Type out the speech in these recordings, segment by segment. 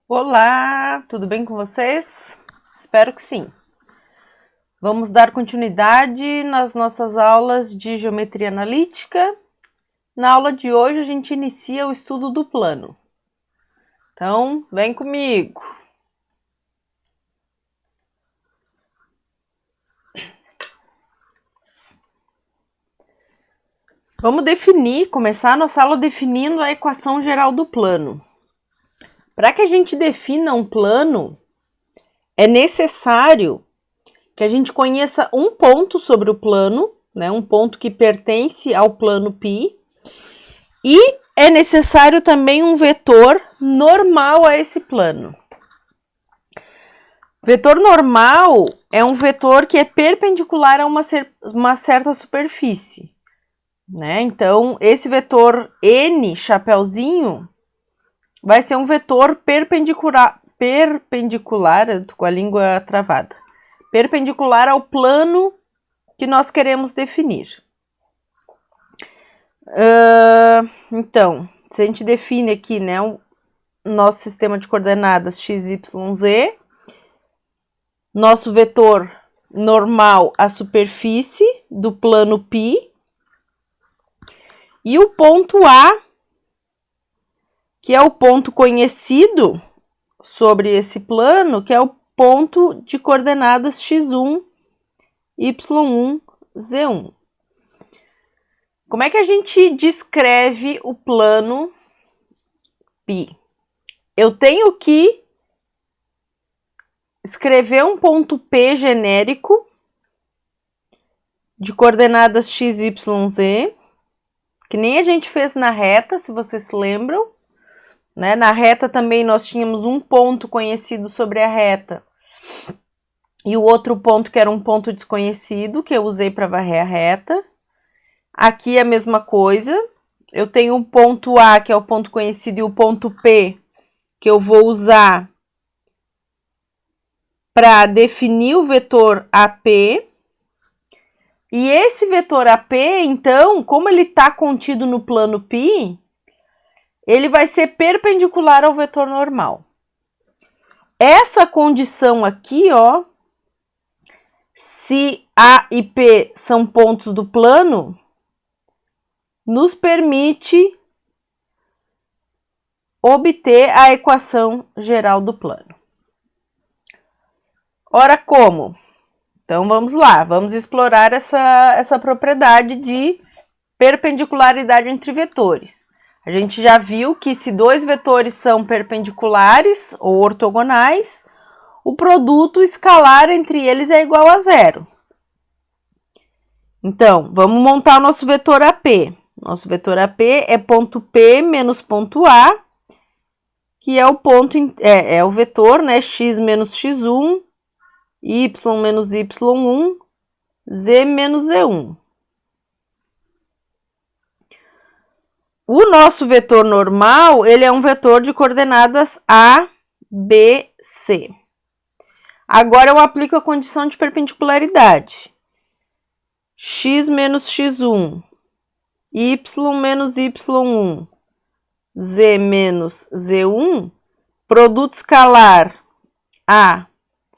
Olá, tudo bem com vocês? Espero que sim. Vamos dar continuidade nas nossas aulas de geometria analítica. Na aula de hoje a gente inicia o estudo do plano. Então, vem comigo. Vamos começar a nossa aula definindo a equação geral do plano. Para que a gente defina um plano, é necessário que a gente conheça um ponto sobre o plano, né, um ponto que pertence ao plano π, e é necessário também um vetor normal a esse plano. Vetor normal é um vetor que é perpendicular a uma certa superfície, né? Então, esse vetor n, chapeuzinho, vai ser um vetor perpendicular, eu tô com a língua travada, perpendicular ao plano que nós queremos definir. Então, se a gente define aqui, né, o nosso sistema de coordenadas x, y, z, nosso vetor normal, a superfície do plano π, e o ponto A, que é o ponto conhecido sobre esse plano, que é o ponto de coordenadas x1, y1, z1. Como é que a gente descreve o plano π? Eu tenho que escrever um ponto P genérico de coordenadas x, y, z, que nem a gente fez na reta, se vocês se lembram, né? Na reta também nós tínhamos um ponto conhecido sobre a reta e o outro ponto que era um ponto desconhecido, que eu usei para varrer a reta. Aqui é a mesma coisa, eu tenho o ponto A, que é o ponto conhecido, e o ponto P, que eu vou usar para definir o vetor AP. E esse vetor AP, então, como ele está contido no plano π, ele vai ser perpendicular ao vetor normal. Essa condição aqui, ó, se A e P são pontos do plano, nos permite obter a equação geral do plano. Ora, como? Então, vamos lá, vamos explorar essa propriedade de perpendicularidade entre vetores. A gente já viu que se dois vetores são perpendiculares ou ortogonais, o produto escalar entre eles é igual a zero. Então, vamos montar o nosso vetor AP. Nosso vetor AP é ponto P menos ponto A, que é o ponto, é o vetor, né, x menos x1, y menos y1, z menos z1. O nosso vetor normal, ele é um vetor de coordenadas A, B, C. Agora eu aplico a condição de perpendicularidade. X menos x1, y menos y1, z menos z1, produto escalar A,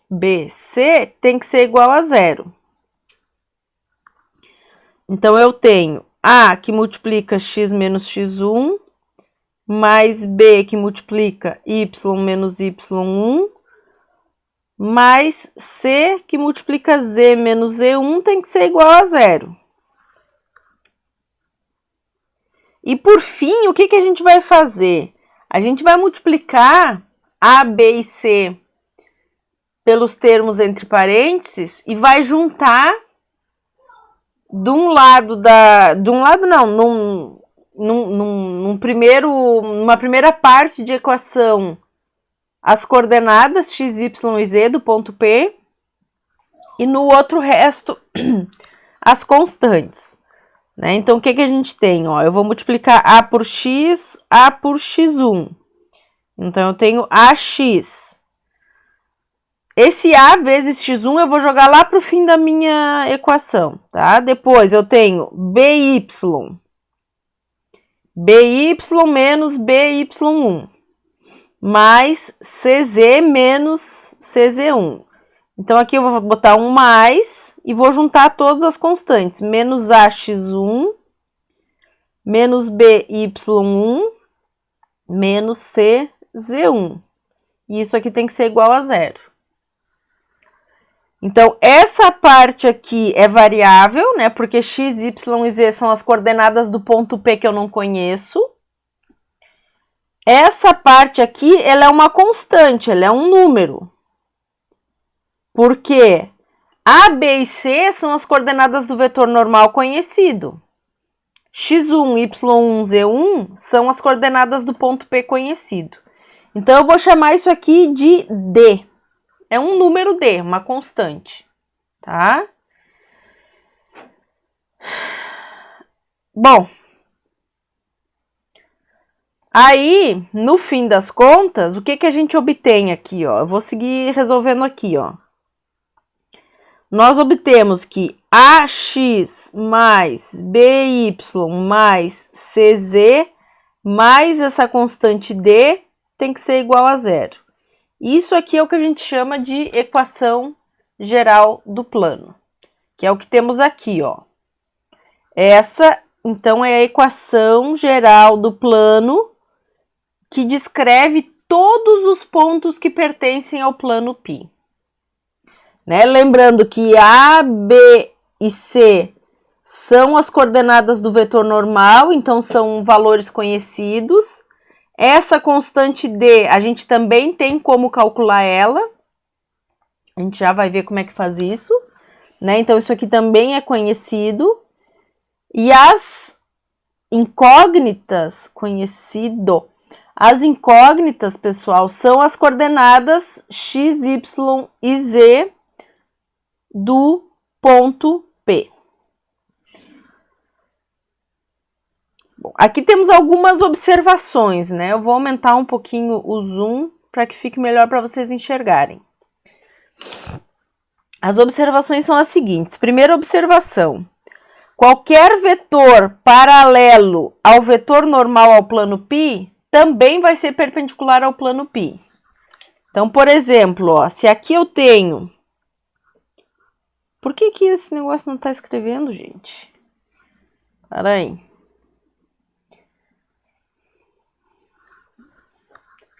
B, C tem que ser igual a zero. Então, eu tenho A que multiplica x menos x1, mais B que multiplica y menos y1, mais C que multiplica z menos z1 tem que ser igual a zero. E por fim, o que a gente vai fazer? A gente vai multiplicar A, B e C pelos termos entre parênteses e vai juntar numa primeira parte de equação as coordenadas x, y e z do ponto P e no outro resto as constantes, né? Então, o que a gente tem? Ó, eu vou multiplicar A por x por x1. Então, eu tenho AX. Esse A vezes x1 eu vou jogar lá para o fim da minha equação, tá? Depois eu tenho BY. BY menos BY1. mais CZ menos CZ1. Então, aqui eu vou botar um mais e vou juntar todas as constantes. Menos AX1, menos BY1, menos CZ1. E isso aqui tem que ser igual a zero. Então, essa parte aqui é variável, né? Porque x, y e z são as coordenadas do ponto P que eu não conheço. Essa parte aqui, ela é uma constante, ela é um número. Porque A, B e C são as coordenadas do vetor normal conhecido. x1, y1, z1 são as coordenadas do ponto P conhecido. Então, eu vou chamar isso aqui de D. É um número D, uma constante, tá? Bom, aí, no fim das contas, o que que a gente obtém aqui, ó? Eu vou seguir resolvendo aqui, ó. Nós obtemos que AX mais BY mais CZ mais essa constante D tem que ser igual a zero. Isso aqui é o que a gente chama de equação geral do plano, que é o que temos aqui, ó. Essa, então, é a equação geral do plano que descreve todos os pontos que pertencem ao plano π. Né? Lembrando que A, B e C são as coordenadas do vetor normal, então são valores conhecidos. Essa constante D, a gente também tem como calcular ela. A gente já vai ver como é que faz isso, né? Então, isso aqui também é conhecido. E as incógnitas, as incógnitas, pessoal, são as coordenadas x, y e z do ponto P. Bom, aqui temos algumas observações, né? Eu vou aumentar um pouquinho o zoom para que fique melhor para vocês enxergarem. As observações são as seguintes. Primeira observação. Qualquer vetor paralelo ao vetor normal ao plano π também vai ser perpendicular ao plano π. Então, por exemplo, ó, se aqui eu tenho... Por que que esse negócio não está escrevendo, gente? Para aí.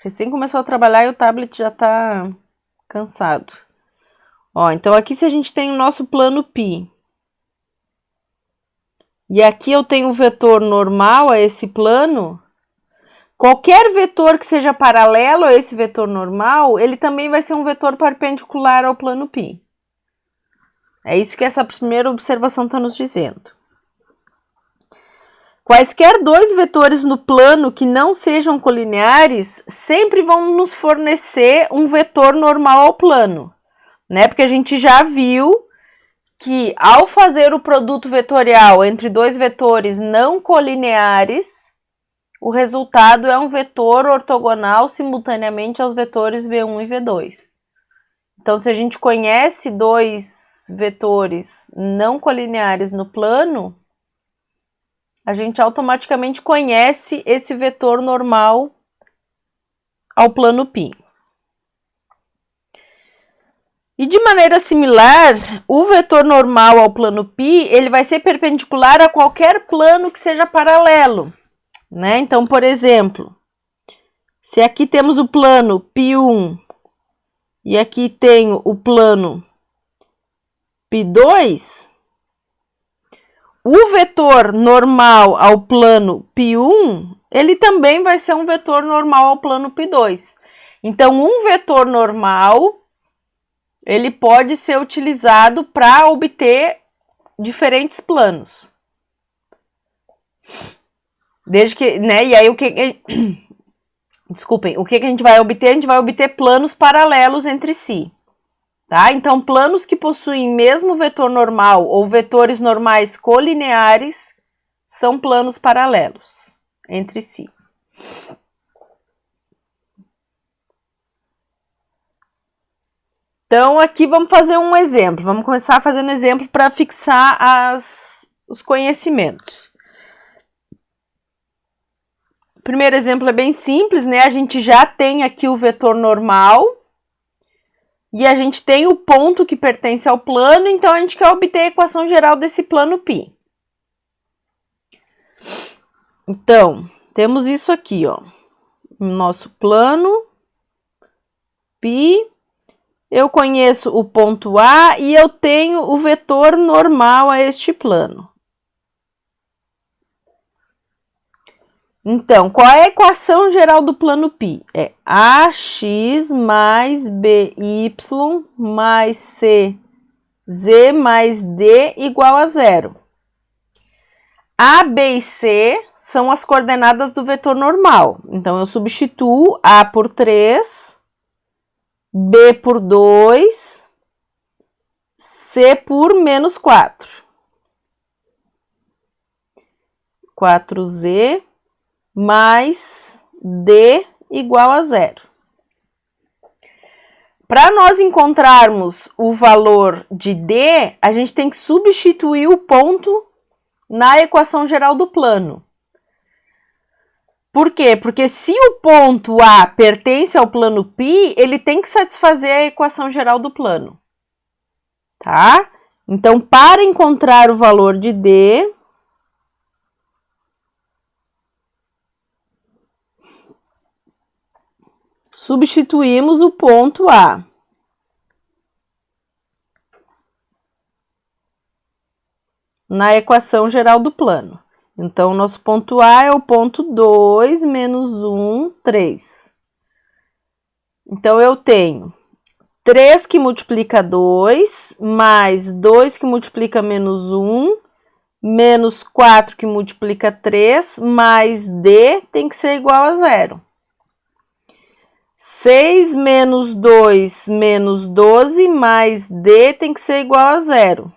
Recém começou a trabalhar e o tablet já está cansado. Ó, então aqui se a gente tem o nosso plano π. E aqui eu tenho o vetor normal a esse plano. Qualquer vetor que seja paralelo a esse vetor normal, ele também vai ser um vetor perpendicular ao plano π. É isso que essa primeira observação está nos dizendo. Quaisquer dois vetores no plano que não sejam colineares sempre vão nos fornecer um vetor normal ao plano, né? Porque a gente já viu que ao fazer o produto vetorial entre dois vetores não colineares, o resultado é um vetor ortogonal simultaneamente aos vetores V1 e V2. Então, se a gente conhece dois vetores não colineares no plano, a gente automaticamente conhece esse vetor normal ao plano π. E de maneira similar, o vetor normal ao plano π, ele vai ser perpendicular a qualquer plano que seja paralelo, né? Então, por exemplo, se aqui temos o plano π1 e aqui tenho o plano π2, o vetor normal ao plano π1, ele também vai ser um vetor normal ao plano π2. Então, um vetor normal, ele pode ser utilizado para obter diferentes planos. Desde que, né, e aí o que... Desculpem, o que a gente vai obter? A gente vai obter planos paralelos entre si. Tá? Então, planos que possuem mesmo vetor normal ou vetores normais colineares são planos paralelos entre si. Então, aqui vamos fazer um exemplo. Vamos começar fazendo exemplo para fixar os conhecimentos. primeiro exemplo é bem simples, né? A gente já tem aqui o vetor normal e a gente tem o ponto que pertence ao plano, então a gente quer obter a equação geral desse plano π. Então, temos isso aqui, ó. Nosso plano π. Eu conheço o ponto A e eu tenho o vetor normal a este plano. Então, qual é a equação geral do plano π? É ax mais by mais cz mais d igual a zero. A, B e C são as coordenadas do vetor normal. Então, eu substituo A por 3, B por 2, C por menos 4. 4z mais D igual a zero. Para nós encontrarmos o valor de D, a gente tem que substituir o ponto na equação geral do plano. Por quê? Porque se o ponto A pertence ao plano π, ele tem que satisfazer a equação geral do plano. Tá? Então, para encontrar o valor de D, substituímos o ponto A. Na equação geral do plano. Então, nosso ponto A é o ponto 2 menos 1, 3. Então, eu tenho 3 que multiplica 2, mais 2 que multiplica menos 1, menos 4 que multiplica 3, mais D tem que ser igual a zero. 6 menos 2 menos 12, mais D tem que ser igual a zero.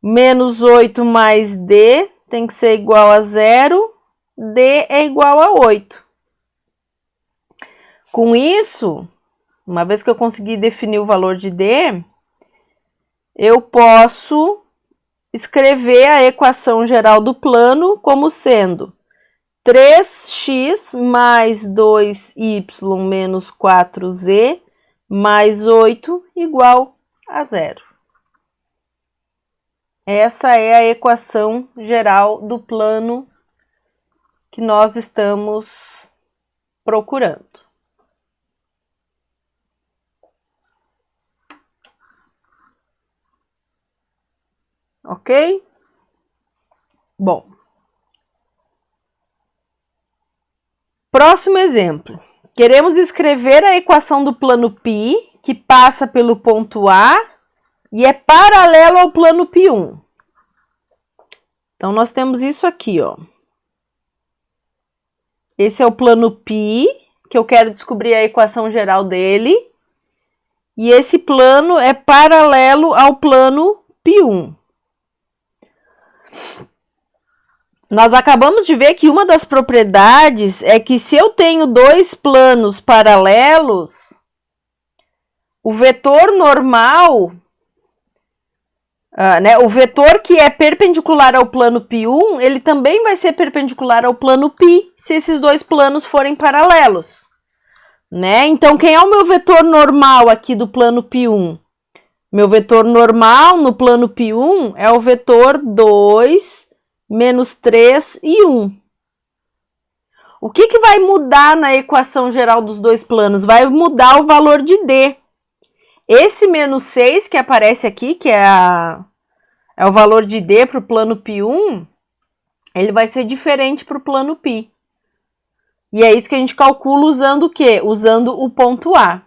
Menos 8 mais D tem que ser igual a zero, D é igual a 8. Com isso, uma vez que eu consegui definir o valor de D, eu posso escrever a equação geral do plano como sendo 3x mais 2y menos 4z mais 8 igual a zero. Essa é a equação geral do plano que nós estamos procurando. Ok? Bom. Próximo exemplo. Queremos escrever a equação do plano π, que passa pelo ponto A, e é paralelo ao plano π1. Então, nós temos isso aqui, ó. Esse é o plano π, que eu quero descobrir a equação geral dele. E esse plano é paralelo ao plano π1. Nós acabamos de ver que uma das propriedades é que se eu tenho dois planos paralelos, o vetor normal... o vetor que é perpendicular ao plano π1, ele também vai ser perpendicular ao plano π, se esses dois planos forem paralelos. Né? Então, quem é o meu vetor normal aqui do plano π1? Meu vetor normal no plano π1 é o vetor 2, menos 3 e 1. O que vai mudar na equação geral dos dois planos? Vai mudar o valor de D. Esse menos 6 que aparece aqui, que é o valor de D para o plano π1, ele vai ser diferente para o plano π. E é isso que a gente calcula usando o quê? Usando o ponto A.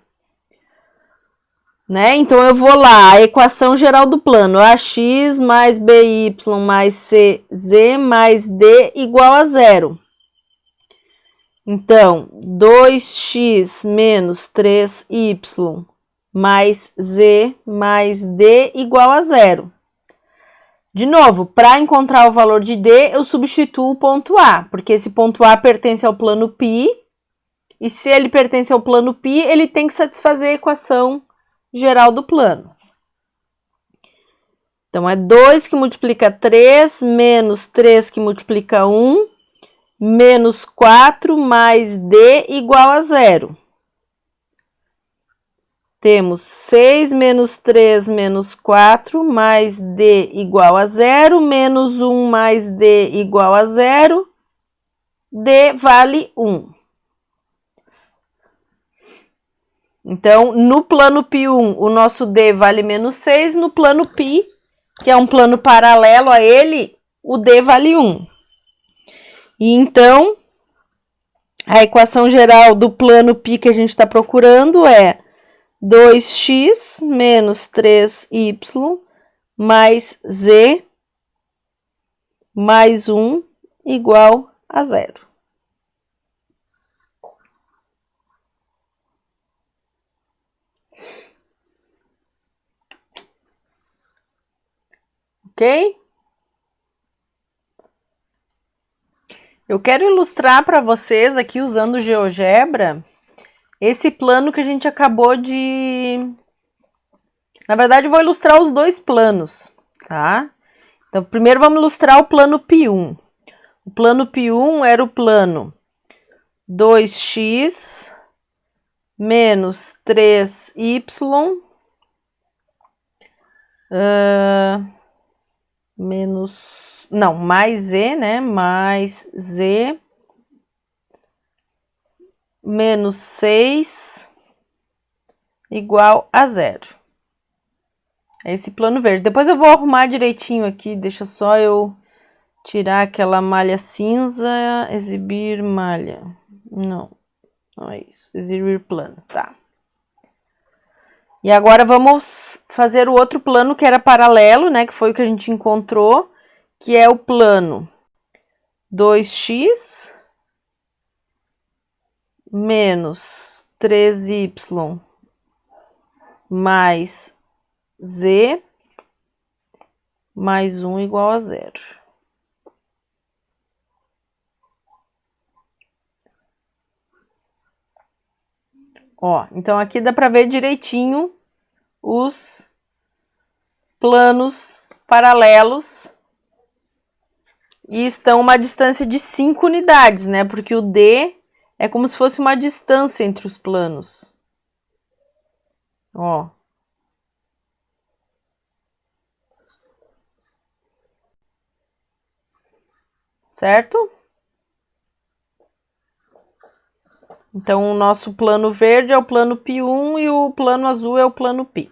Né? Então, eu vou lá, a equação geral do plano, ax mais by mais cz mais d igual a zero. Então, 2x menos 3y mais z mais d igual a zero. De novo, para encontrar o valor de D, eu substituo o ponto A, porque esse ponto A pertence ao plano π, e se ele pertence ao plano π, ele tem que satisfazer a equação geral do plano. Então, é 2 que multiplica 3, menos 3 que multiplica 1, menos 4 mais D igual a 0. Temos 6 menos 3 menos 4 mais D igual a 0, menos 1 mais D igual a 0, D vale 1. Então, no plano π1, o nosso D vale menos 6, no plano π, que é um plano paralelo a ele, o D vale 1. E então, a equação geral do plano π que a gente está procurando é 2x menos 3y mais z mais 1 igual a 0. Ok? Eu quero ilustrar para vocês aqui, usando o GeoGebra, esse plano que a gente acabou de... Na verdade, eu vou ilustrar os dois planos, tá? Então, primeiro vamos ilustrar o plano π1. O plano π1 era o plano 2x menos 3y mais z, né? Mais z menos 6 igual a 0. É esse plano verde. Depois eu vou arrumar direitinho aqui, deixa só eu tirar aquela malha cinza, exibir malha. Não é isso, exibir plano, tá. E agora vamos fazer o outro plano que era paralelo, né, que foi o que a gente encontrou, que é o plano 2x menos 3y mais z mais 1 igual a 0. Ó, então aqui dá para ver direitinho os planos paralelos e estão a uma distância de 5 unidades, né? Porque o D é como se fosse uma distância entre os planos. Ó. Certo? Então, o nosso plano verde é o plano π1 e o plano azul é o plano π.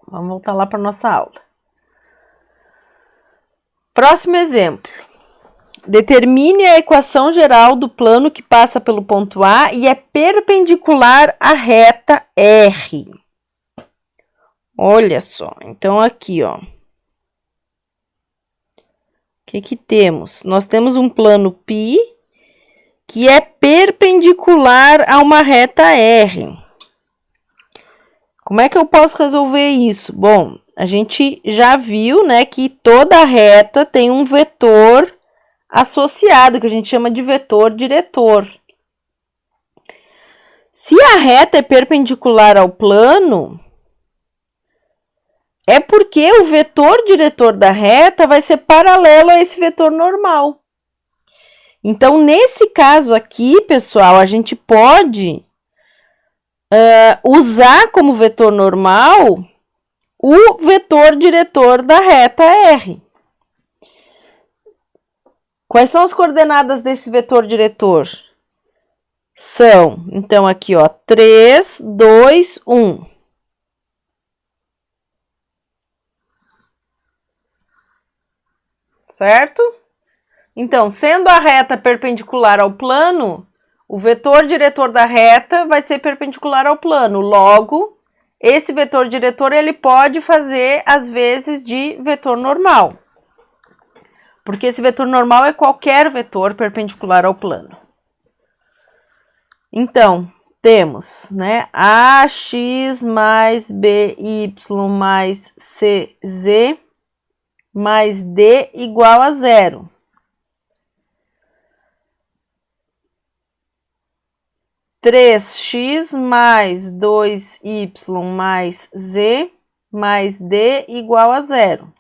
Vamos voltar lá para a nossa aula. Próximo exemplo. Determine a equação geral do plano que passa pelo ponto A e é perpendicular à reta R. Olha só, então aqui, ó. O que temos? Nós temos um plano π que é perpendicular a uma reta R. Como é que eu posso resolver isso? Bom, a gente já viu, né, que toda reta tem um vetor associado, que a gente chama de vetor diretor. Se a reta é perpendicular ao plano, é porque o vetor diretor da reta vai ser paralelo a esse vetor normal. Então, nesse caso aqui, pessoal, a gente pode usar como vetor normal o vetor diretor da reta R. Quais são as coordenadas desse vetor diretor? São, então, aqui, ó, 3, 2, 1. Certo? Então, sendo a reta perpendicular ao plano, o vetor diretor da reta vai ser perpendicular ao plano. Logo, esse vetor diretor ele pode fazer as vezes de vetor normal. Porque esse vetor normal é qualquer vetor perpendicular ao plano. Então, temos, né, AX mais BY mais CZ mais D igual a 0. Três x mais 2y mais z mais d igual a 0.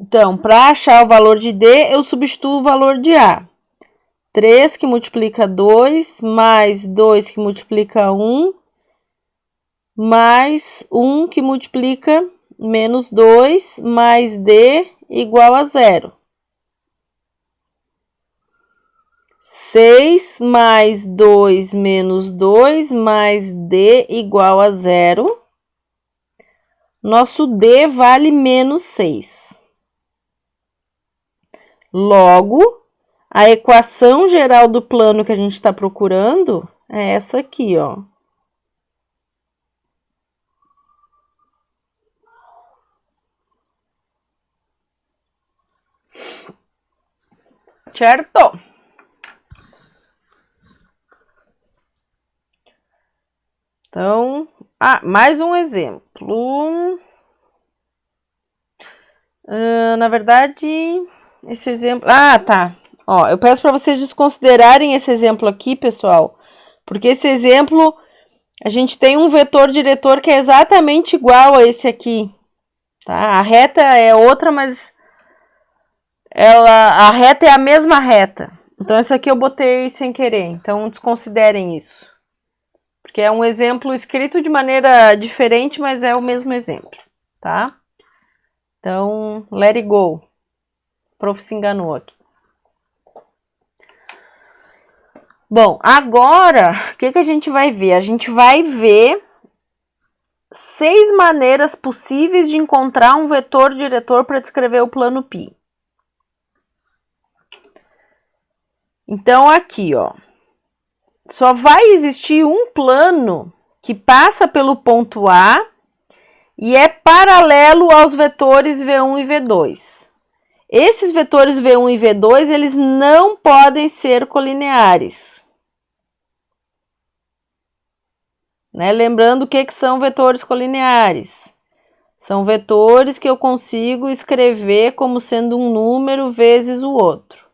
Então, para achar o valor de D, eu substituo o valor de A. 3 que multiplica 2, mais 2 que multiplica 1, mais 1 que multiplica menos 2, mais D igual a 0. 6 mais 2 menos 2, mais D igual a 0. Nosso D vale menos 6. Logo, a equação geral do plano que a gente está procurando é essa aqui, ó. Certo? Então, mais um exemplo. Na verdade, esse exemplo... tá. Ó, eu peço para vocês desconsiderarem esse exemplo aqui, pessoal. Porque esse exemplo, a gente tem um vetor diretor que é exatamente igual a esse aqui. Tá? A reta é outra, mas a reta é a mesma reta. Então, isso aqui eu botei sem querer. Então, desconsiderem isso. Porque é um exemplo escrito de maneira diferente, mas é o mesmo exemplo, tá? Então, let it go. O prof se enganou aqui. Bom, agora, o que a gente vai ver? A gente vai ver 6 maneiras possíveis de encontrar um vetor diretor para descrever o plano π. Então, aqui, ó. Só vai existir um plano que passa pelo ponto A e é paralelo aos vetores V1 e V2. Esses vetores V1 e V2, eles não podem ser colineares. Né? Lembrando o que são vetores colineares. São vetores que eu consigo escrever como sendo um número vezes o outro.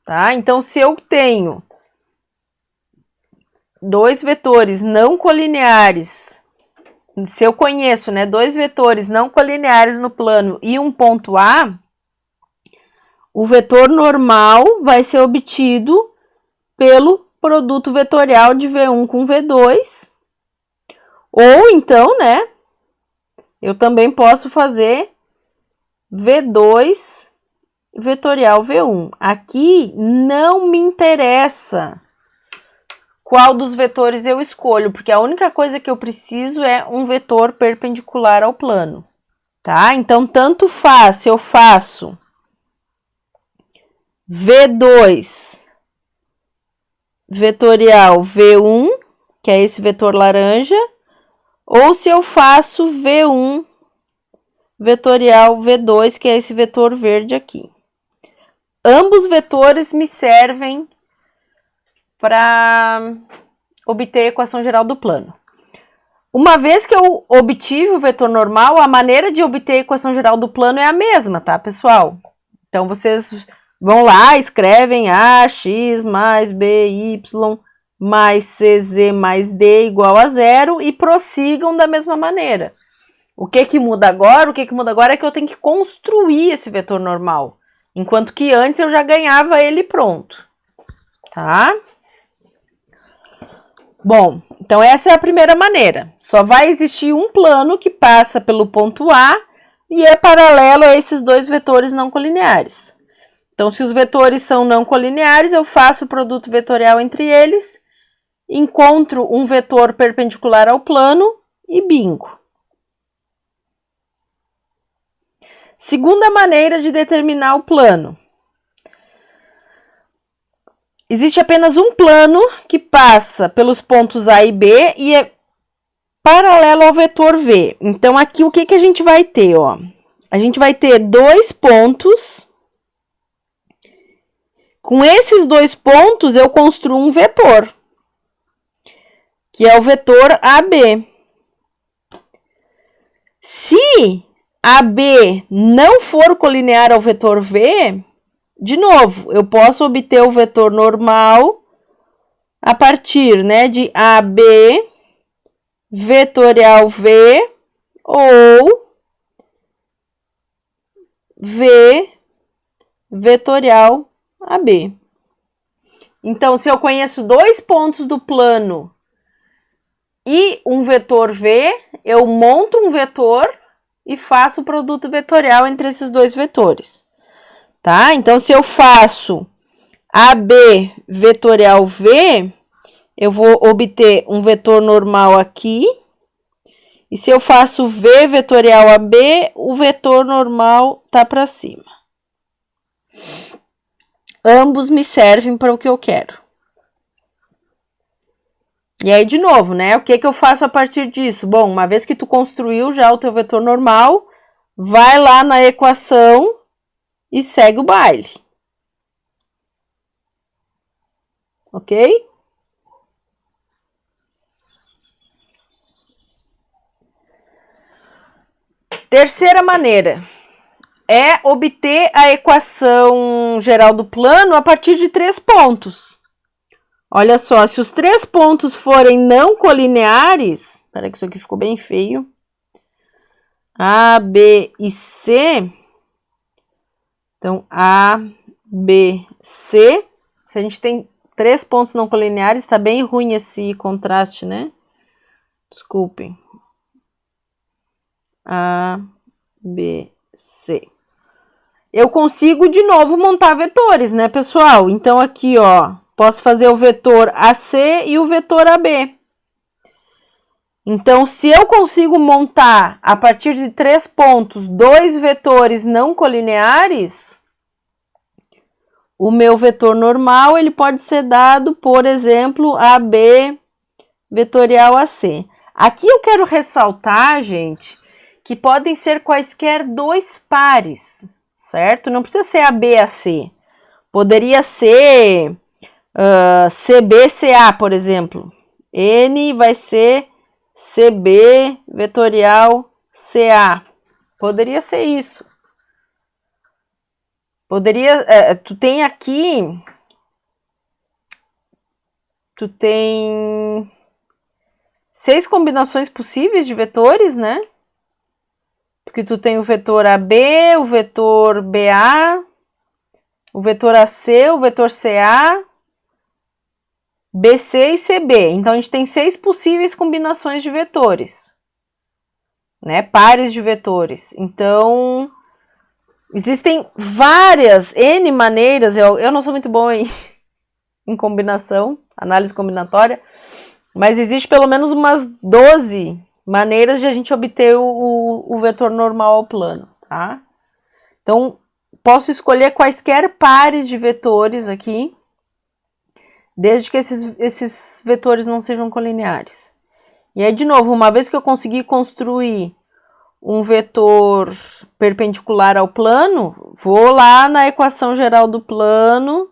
Tá? Então, se eu tenho dois vetores não colineares, se eu conheço, né, dois vetores não colineares no plano e um ponto A, o vetor normal vai ser obtido pelo produto vetorial de V1 com V2, ou então, né, eu também posso fazer V2 vetorial V1. Aqui não me interessa qual dos vetores eu escolho, porque a única coisa que eu preciso é um vetor perpendicular ao plano, tá? Então, tanto faz se eu faço V2 vetorial V1, que é esse vetor laranja, ou se eu faço V1 vetorial V2, que é esse vetor verde aqui. Ambos vetores me servem para obter a equação geral do plano. Uma vez que eu obtive o vetor normal, a maneira de obter a equação geral do plano é a mesma, tá, pessoal? Então, vocês vão lá, escrevem AX mais BY mais CZ mais D igual a 0 e prossigam da mesma maneira. O que muda agora? O que muda agora é que eu tenho que construir esse vetor normal, enquanto que antes eu já ganhava ele pronto, tá? Bom, então essa é a primeira maneira. Só vai existir um plano que passa pelo ponto A e é paralelo a esses dois vetores não colineares. Então, se os vetores são não colineares, eu faço o produto vetorial entre eles, encontro um vetor perpendicular ao plano e bingo. Segunda maneira de determinar o plano. Existe apenas um plano que passa pelos pontos A e B e é paralelo ao vetor V. Então, aqui o que a gente vai ter? Ó? A gente vai ter dois pontos. Com esses dois pontos, eu construo um vetor, que é o vetor AB. Se AB não for colinear ao vetor V, de novo, eu posso obter o vetor normal a partir, né, de AB vetorial V ou V vetorial AB. Então, se eu conheço dois pontos do plano e um vetor V, eu monto um vetor e faço o produto vetorial entre esses dois vetores, tá? Então, se eu faço AB vetorial V, eu vou obter um vetor normal aqui. E se eu faço V vetorial AB, o vetor normal tá para cima. Ambos me servem para o que eu quero. E aí, de novo, né? O que eu faço a partir disso? Bom, uma vez que tu construiu já o teu vetor normal, vai lá na equação e segue o baile. Ok? Terceira maneira é obter a equação geral do plano a partir de 3 pontos. Olha só, se os 3 pontos forem não colineares, espera que isso aqui ficou bem feio. A, B e C. Então, A, B, C. Se a gente tem 3 pontos não colineares, tá bem ruim esse contraste, né? Desculpem. A, B, C. Eu consigo de novo montar vetores, né, pessoal? Então, aqui, ó, posso fazer o vetor AC e o vetor AB. Então, se eu consigo montar, a partir de 3 pontos, 2 vetores não colineares, o meu vetor normal, ele pode ser dado, por exemplo, AB vetorial AC. Aqui eu quero ressaltar, gente, que podem ser quaisquer 2 pares, certo? Não precisa ser AB-AC. Poderia ser CB-CA, por exemplo. N vai ser CB vetorial CA. Poderia ser isso. Poderia... tu tem aqui... Tu tem 6 combinações possíveis de vetores, né? Porque tu tem o vetor AB, o vetor BA, o vetor AC, o vetor CA, BC e CB. Então, a gente tem 6 possíveis combinações de vetores, né? Pares de vetores. Então, existem várias, N maneiras. Eu não sou muito bom em combinação, análise combinatória, mas existe pelo menos umas 12 maneiras de a gente obter o vetor normal ao plano, tá? Então, posso escolher quaisquer pares de vetores aqui, desde que esses vetores não sejam colineares. E aí, de novo, uma vez que eu conseguir construir um vetor perpendicular ao plano, vou lá na equação geral do plano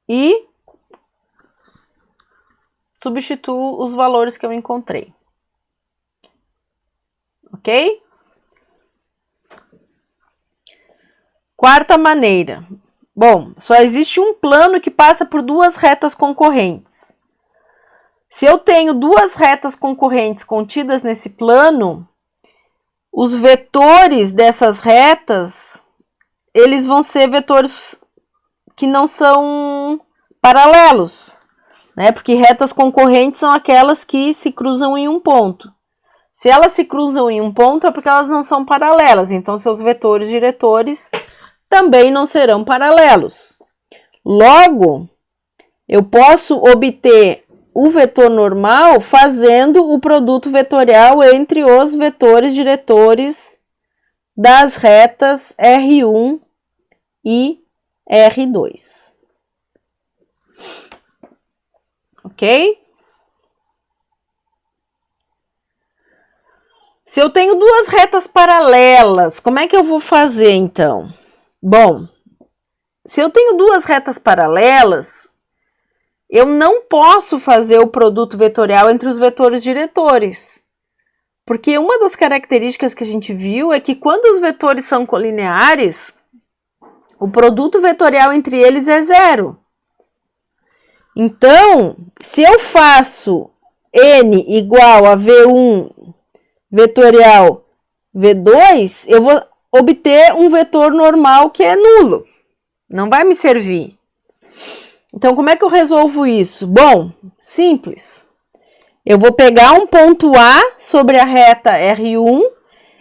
e substituo os valores que eu encontrei. Ok? Quarta maneira. Bom, só existe um plano que passa por 2 retas concorrentes. Se eu tenho 2 retas concorrentes contidas nesse plano, os vetores dessas retas, eles vão ser vetores que não são paralelos, né? Porque retas concorrentes são aquelas que se cruzam em um ponto. Se elas se cruzam em um ponto, é porque elas não são paralelas. Então, seus vetores diretores também não serão paralelos. Logo, eu posso obter o vetor normal fazendo o produto vetorial entre os vetores diretores das retas R1 e R2. Ok? Se eu tenho 2 retas paralelas, como é que eu vou fazer então? Bom, se eu tenho 2 retas paralelas, eu não posso fazer o produto vetorial entre os vetores diretores. Porque uma das características que a gente viu é que quando os vetores são colineares, o produto vetorial entre eles é 0. Então, se eu faço n igual a V1 vetorial V2, eu vou obter um vetor normal que é nulo. Não vai me servir. Então, como é que eu resolvo isso? Bom, simples. Eu vou pegar um ponto A sobre a reta R1,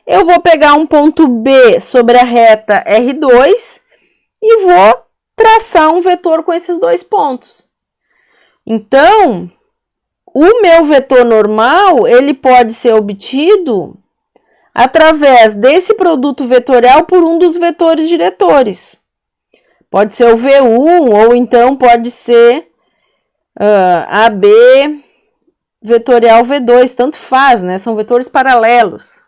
eu vou pegar um ponto B sobre a reta R2 e vou traçar um vetor com esses dois pontos. Então, o meu vetor normal, ele pode ser obtido através desse produto vetorial por um dos vetores diretores. Pode ser o V1 ou então pode ser AB vetorial V2, tanto faz, né? São vetores paralelos.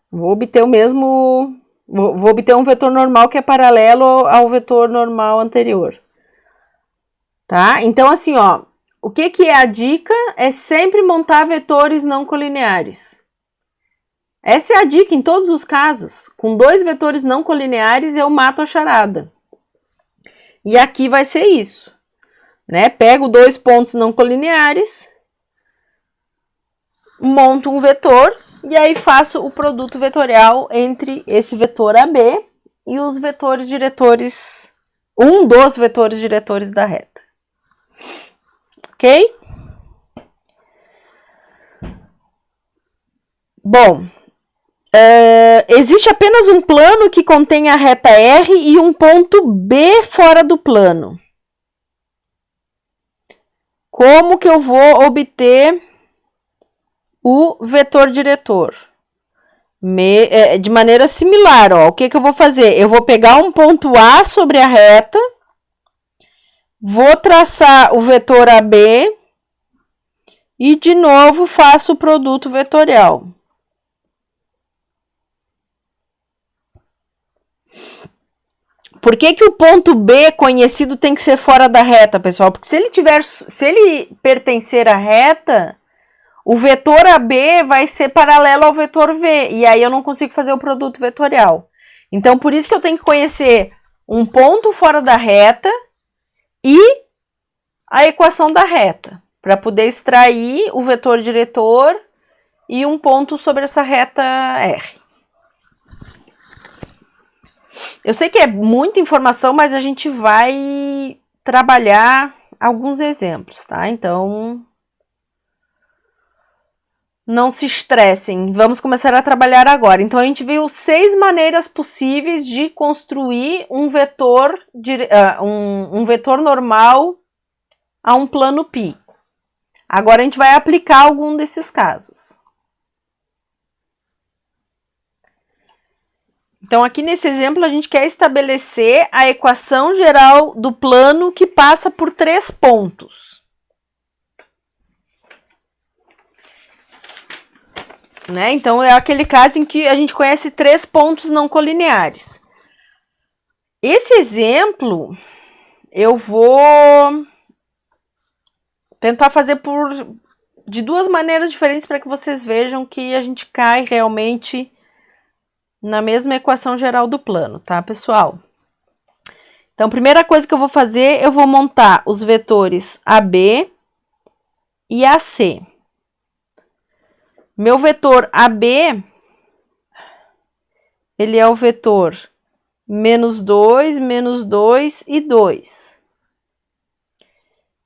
Vou obter vou obter um vetor normal que é paralelo ao vetor normal anterior. Tá? Então, assim, ó, o que é a dica? É sempre montar vetores não colineares. Essa é a dica em todos os casos. Com dois vetores não colineares, eu mato a charada. E aqui vai ser isso, né? Pego dois pontos não colineares, monto um vetor e aí faço o produto vetorial entre esse vetor AB e os vetores diretores, um dos vetores diretores da reta. Ok? Bom, existe apenas um plano que contém a reta R e um ponto B fora do plano. Como que eu vou obter o vetor diretor? De maneira similar, ó, o que eu vou fazer? Eu vou pegar um ponto A sobre a reta, vou traçar o vetor AB e de novo faço o produto vetorial. Por que o ponto B conhecido tem que ser fora da reta, pessoal? Porque se ele pertencer à reta, o vetor AB vai ser paralelo ao vetor V, e aí eu não consigo fazer o produto vetorial. Então, por isso que eu tenho que conhecer um ponto fora da reta e a equação da reta, para poder extrair o vetor diretor e um ponto sobre essa reta R. Eu sei que é muita informação, mas a gente vai trabalhar alguns exemplos, tá? Então, não se estressem. Vamos começar a trabalhar agora. Então, a gente viu 6 maneiras possíveis de construir um vetor, um vetor normal a um plano π. Agora, a gente vai aplicar algum desses casos. Então, aqui nesse exemplo, a gente quer estabelecer a equação geral do plano que passa por 3 pontos. Né? Então, é aquele caso em que a gente conhece 3 pontos não colineares. Esse exemplo, eu vou tentar fazer de 2 maneiras diferentes para que vocês vejam que a gente cai realmente na mesma equação geral do plano, tá, pessoal? Então, a primeira coisa que eu vou fazer, eu vou montar os vetores AB e AC. Meu vetor AB, ele é o vetor menos 2 e 2.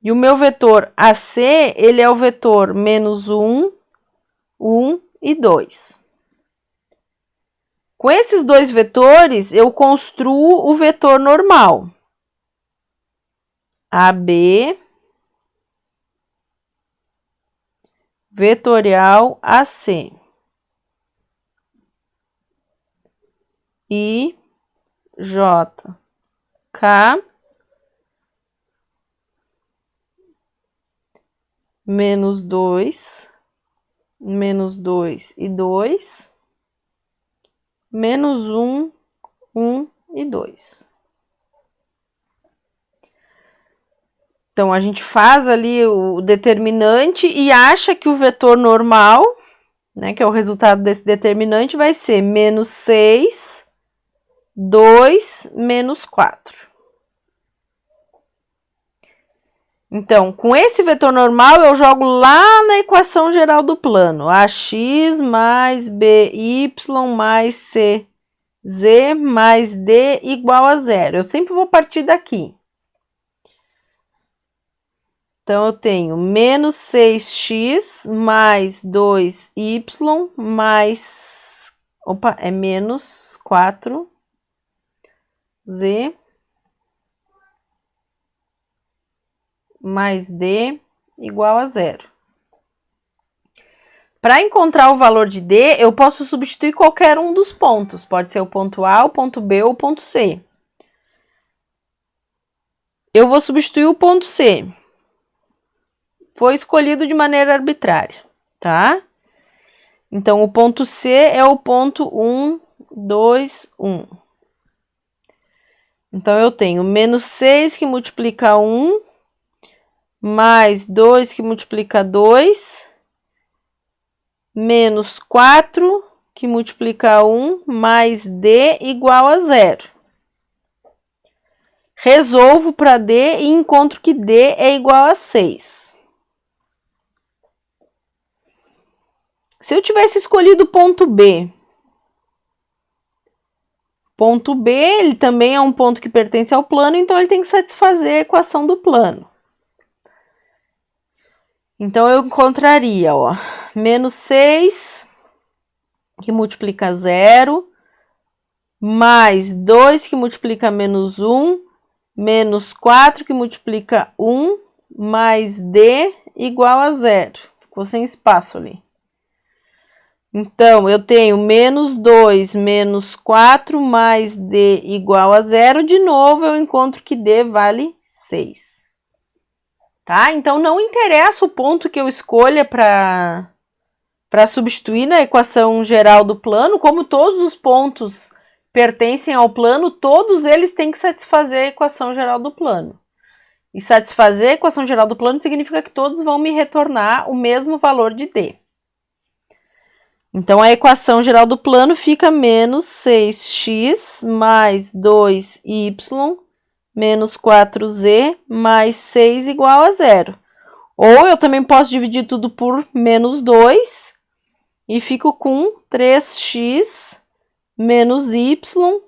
E o meu vetor AC, ele é o vetor menos 1, 1 e 2. Com esses dois vetores, eu construo o vetor normal. AB vetorial AC. I, J, K, menos 2 e 2. Menos 1, 1 e 2. Então, a gente faz ali o determinante e acha que o vetor normal, né, que é o resultado desse determinante, vai ser menos 6, 2, menos 4. Então, com esse vetor normal, eu jogo lá na equação geral do plano. AX mais BY mais CZ mais D igual a zero. Eu sempre vou partir daqui. Então, eu tenho menos 6x mais 2y mais... Opa, é menos 4z mais D igual a zero. Para encontrar o valor de D, eu posso substituir qualquer um dos pontos. Pode ser o ponto A, o ponto B ou o ponto C. Eu vou substituir o ponto C. Foi escolhido de maneira arbitrária, tá? Então, o ponto C é o ponto 1, 2, 1. Então, eu tenho menos 6 que multiplica 1, mais 2 que multiplica 2, menos 4 que multiplica 1, mais D igual a zero. Resolvo para D e encontro que D é igual a 6. Se eu tivesse escolhido o ponto B, ele também é um ponto que pertence ao plano, então ele tem que satisfazer a equação do plano. Então, eu encontraria, ó, menos 6, que multiplica 0, mais 2, que multiplica menos 1, menos 4, que multiplica 1, mais D igual a zero. Ficou sem espaço ali. Então, eu tenho menos 2, menos 4, mais D igual a zero. De novo, eu encontro que D vale 6. Tá? Então, não interessa o ponto que eu escolha para substituir na equação geral do plano, como todos os pontos pertencem ao plano, todos eles têm que satisfazer a equação geral do plano. E satisfazer a equação geral do plano significa que todos vão me retornar o mesmo valor de D. Então, a equação geral do plano fica menos 6x mais 2y menos 4z mais 6 igual a zero. Ou eu também posso dividir tudo por menos 2 e fico com 3x menos y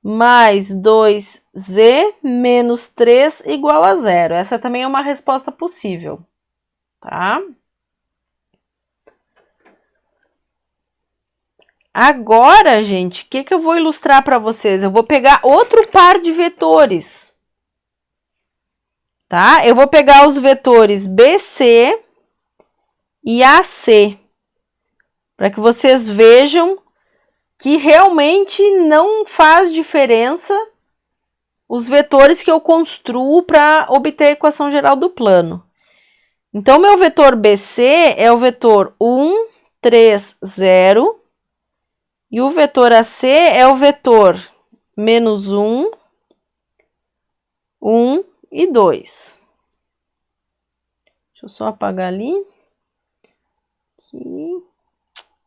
mais 2z menos 3 igual a zero. Essa também é uma resposta possível, tá? Agora, gente, o que eu vou ilustrar para vocês? Eu vou pegar outro par de vetores, tá? Eu vou pegar os vetores BC e AC, para que vocês vejam que realmente não faz diferença os vetores que eu construo para obter a equação geral do plano. Então, meu vetor BC é o vetor 1, 3, 0. E o vetor AC é o vetor menos 1, 1 e 2. Deixa eu só apagar ali. Aqui.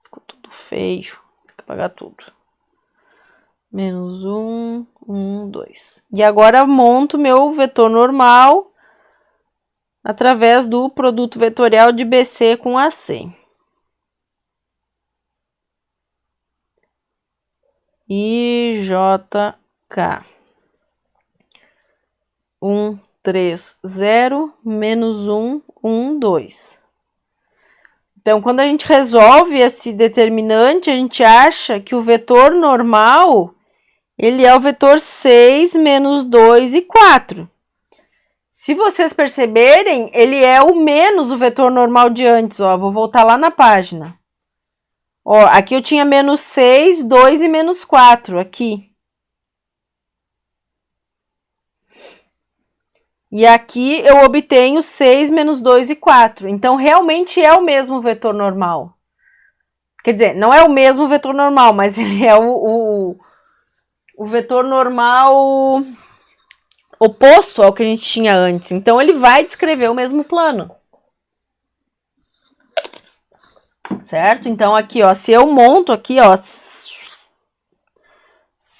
Ficou tudo feio. Tem que apagar tudo. Menos 1, 1, 2. E agora eu monto meu vetor normal através do produto vetorial de BC com AC. IJK 1, 3, 0, menos 1, 1, 2. Então, quando a gente resolve esse determinante, a gente acha que o vetor normal, ele é o vetor 6, menos 2 e 4. Se vocês perceberem, ele é o menos o vetor normal de antes, ó. Vou voltar lá na página. Ó, aqui eu tinha menos 6, 2 e menos 4, aqui. E aqui eu obtenho 6, menos 2 e 4. Então, realmente é o mesmo vetor normal. Quer dizer, não é o mesmo vetor normal, mas ele é o vetor normal oposto ao que a gente tinha antes. Então, ele vai descrever o mesmo plano. Certo? Então, aqui, ó, se eu monto aqui, ó,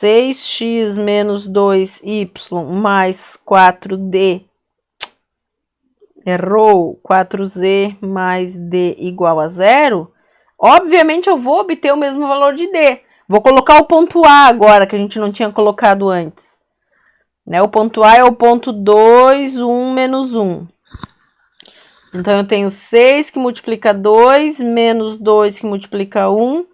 6x menos 2y mais 4d Errou. 4z mais d igual a 0. Obviamente, eu vou obter o mesmo valor de d. Vou colocar o ponto A agora, que a gente não tinha colocado antes. Né? O ponto A é o ponto 2, 1, menos 1. Então, eu tenho 6 que multiplica 2, menos 2 que multiplica 1,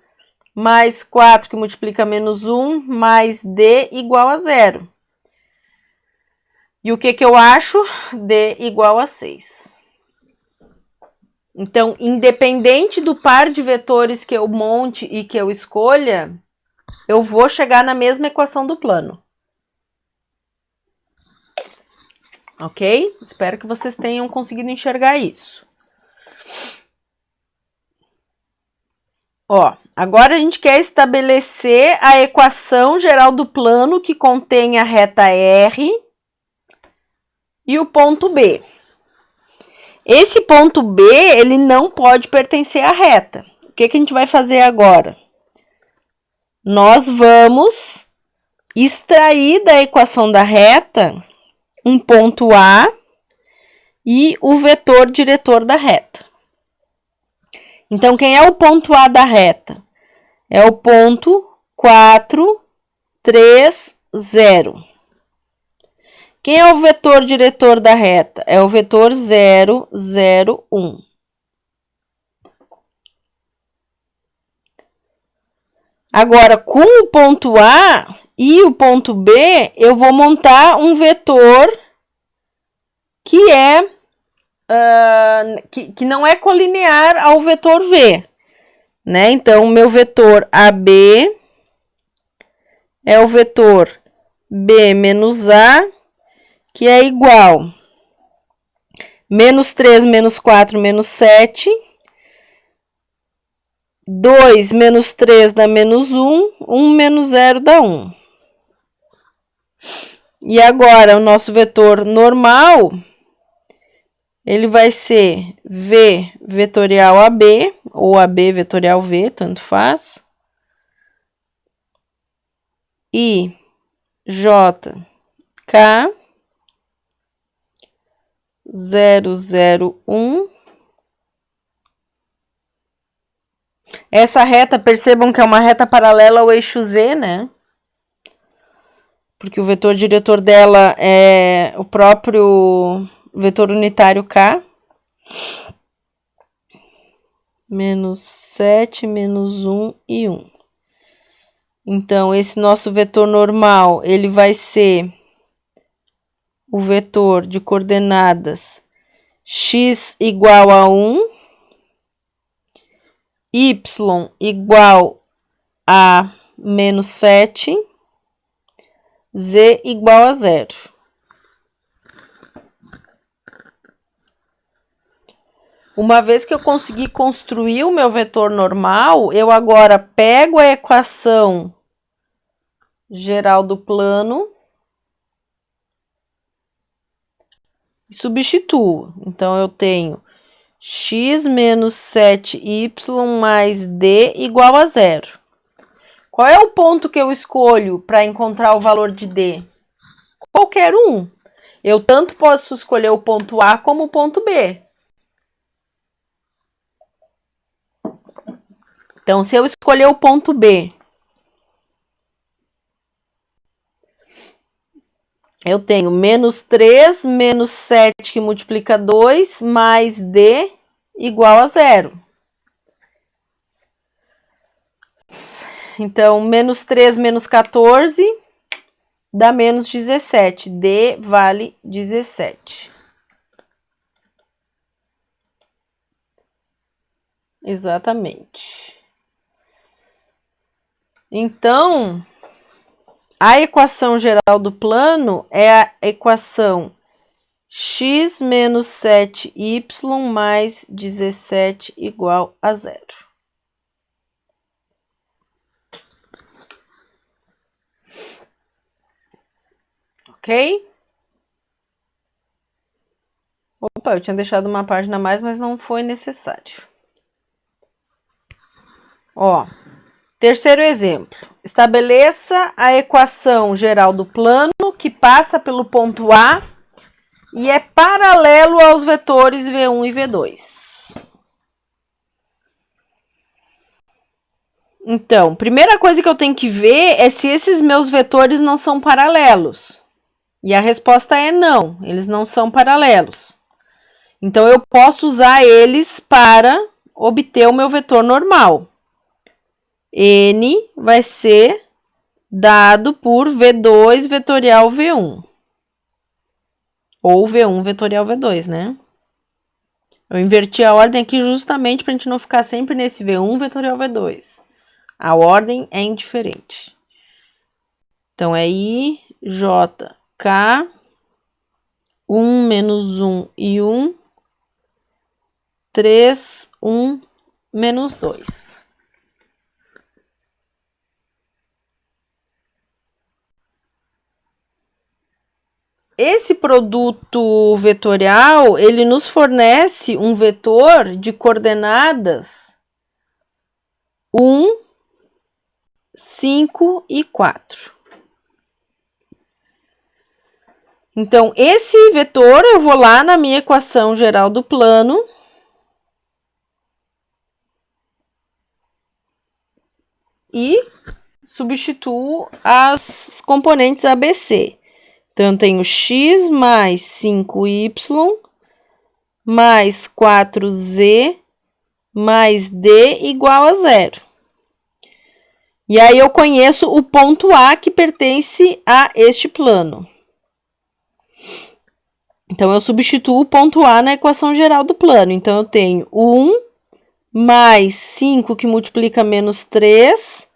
mais 4 que multiplica menos 1, mais d igual a 0. E o que eu acho? D igual a 6. Então, independente do par de vetores que eu monte e que eu escolha, eu vou chegar na mesma equação do plano. Ok? Espero que vocês tenham conseguido enxergar isso. Ó, agora a gente quer estabelecer a equação geral do plano que contém a reta R e o ponto B. Esse ponto B, ele não pode pertencer à reta. O que a gente vai fazer agora? Nós vamos extrair da equação da reta um ponto A e o vetor diretor da reta. Então, quem é o ponto A da reta? É o ponto 4, 3, 0. Quem é o vetor diretor da reta? É o vetor 0, 0, 1. Agora, com o ponto A e o ponto B, eu vou montar um vetor que é que não é colinear ao vetor V, né? Então, o meu vetor AB é o vetor B menos A, que é igual menos 3, menos 4, menos 7. 2 menos 3 dá menos 1, 1 menos 0 dá 1. E agora, o nosso vetor normal, ele vai ser V vetorial AB, ou AB vetorial V, tanto faz. I, J, K, 0, 0, 1. Essa reta, percebam que é uma reta paralela ao eixo Z, né? Porque o vetor diretor dela é o próprio vetor unitário K. Menos 7, menos 1 e 1. Então, esse nosso vetor normal, ele vai ser o vetor de coordenadas x igual a 1, y igual a menos 7, z igual a 0. Uma vez que eu consegui construir o meu vetor normal, eu agora pego a equação geral do plano e substituo. Então, eu tenho x menos 7y mais d igual a 0. Qual é o ponto que eu escolho para encontrar o valor de d? Qualquer um. Eu tanto posso escolher o ponto A como o ponto B. Então, se eu escolher o ponto B, eu tenho menos 3, menos 7 que multiplica 2, mais D igual a 0. Então, menos 3 menos 14 dá menos 17. D vale 17. Exatamente. Então, a equação geral do plano é a equação x menos 7y mais 17 igual a 0. Ok? Opa, eu tinha deixado uma página a mais, mas não foi necessário. Ó, terceiro exemplo. Estabeleça a equação geral do plano que passa pelo ponto A e é paralelo aos vetores V1 e V2. Então, primeira coisa que eu tenho que ver é se esses meus vetores não são paralelos. E a resposta é não, eles não são paralelos. Então, eu posso usar eles para obter o meu vetor normal. N vai ser dado por V2 vetorial V1. Ou V1 vetorial V2, né? Eu inverti a ordem aqui justamente para a gente não ficar sempre nesse V1 vetorial V2. A ordem é indiferente. Então, é I, J, K, 1, menos 1 e 1, 3, 1, menos 2. Esse produto vetorial, ele nos fornece um vetor de coordenadas 1, 5 e 4. Então, esse vetor, eu vou lá na minha equação geral do plano e substituo as componentes ABC. Então, eu tenho x mais 5y mais 4z mais d igual a 0. E aí, eu conheço o ponto A que pertence a este plano. Então, eu substituo o ponto A na equação geral do plano. Então, eu tenho 1 mais 5 que multiplica menos 3,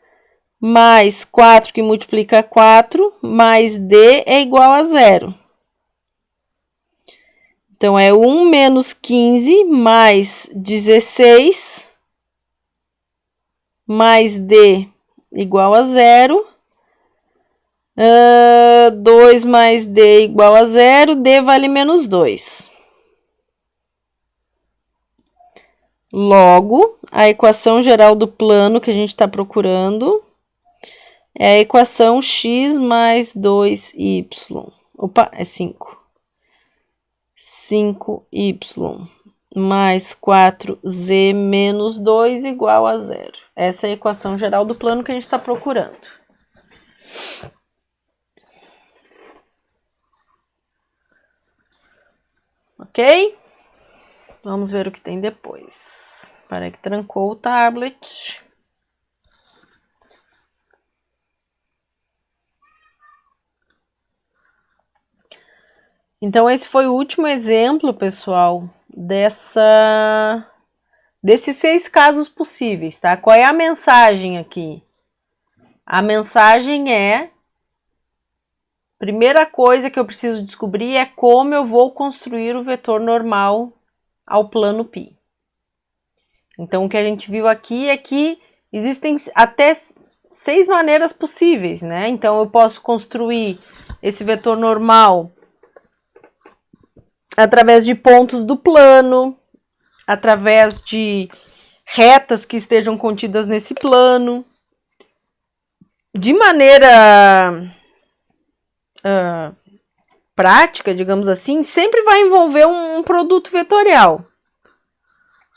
mais 4 que multiplica 4, mais D é igual a 0. Então, é 1 menos 15 mais 16, mais D igual a 0. 2 mais D igual a 0, D vale menos 2. Logo, a equação geral do plano que a gente está procurando é a equação x mais 2y. Opa, é 5. 5y mais 4z menos 2 igual a 0. Essa é a equação geral do plano que a gente está procurando. Ok? Vamos ver o que tem depois. Para que trancou o tablet. Então, esse foi o último exemplo, pessoal, desses 6 casos possíveis, tá? Qual é a mensagem aqui? A mensagem é: primeira coisa que eu preciso descobrir é como eu vou construir o vetor normal ao plano π. Então, o que a gente viu aqui é que existem até 6 maneiras possíveis, né? Então, eu posso construir esse vetor normal através de pontos do plano, através de retas que estejam contidas nesse plano. De maneira prática, digamos assim, sempre vai envolver um produto vetorial,